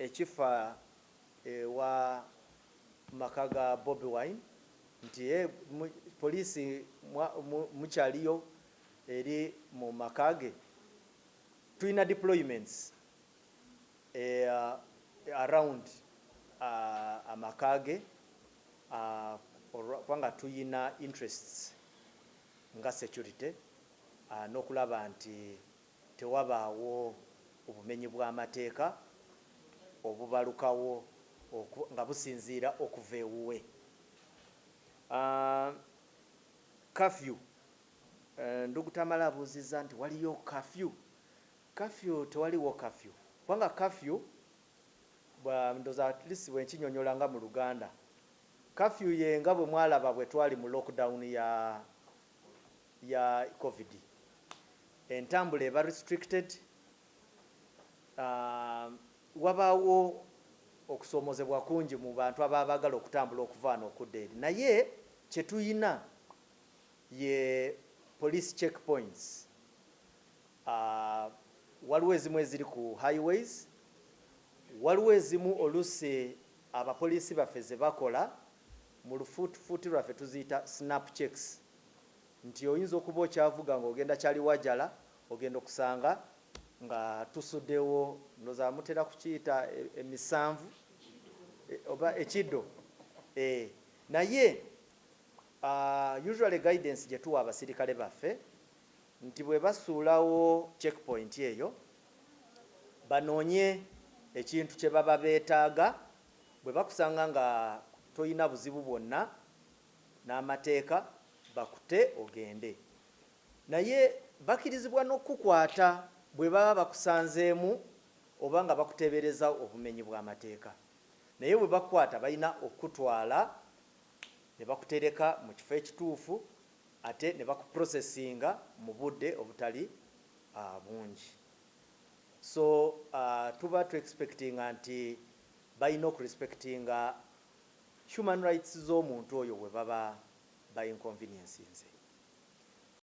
ekifa wa makaga Bobi Wine nti poliisi mukyaliyo eri mu makage. Tuina deployments around amakage kubanga tuyina interests nga security n'okulaba nti tewabaawo obumenyi bw'amateeka obubalukawo nga businziira okuva ewuwe. Curfew, ndugu Tamala abuuzizza nti waliyo curfew. Curfew tewaliwo curfew kubanga curfew ndoza at least bwenkinyonyola nga mu Luganda, curfew ye nga bwe mwalaba bwe twali mu lockdown ya COVID. Entambula eba restricted, wabaawo okusoomozebwa kungi mu bantu abaagala okutambula okuva n'okudda eri, naye kye tuyina ye police checkpoints. Waliwo ezimu eziri ku highways, waliwo ezimu oluusi abapoliisi baffe ze bakola mu lufuutufuuti lwaffe tuziyita snap checks, nti oyinza okuba okyavuga ng'ogenda Kyaliwajala ogenda okusanga nga tusuddewo ndoza mutera kukiyita emisanvu oba ekiddo. Naye usually guidance gye tuwa abasirikale baffe nti bwe basuulawo checkpoint eyo banoonye ekintu kye baba beetaaga. Bwe bakusanga nga toyina buzibu bwonna n'amateeka bakute ogende, naye bakirizibwa n'okukwata bwe baba bakusanzeemu oba nga bakuteebereza obumenyi bw'amateeka. Naye bwe bakukwata balina okutwala ne bakutereka mu kifo ekituufu ate ne bakuprocessinga mu budde obutali bungi. So tuba tu expectinga nti balina okurespectinga human rights z'omuntu oyo bwe baba ba inconveniencinze.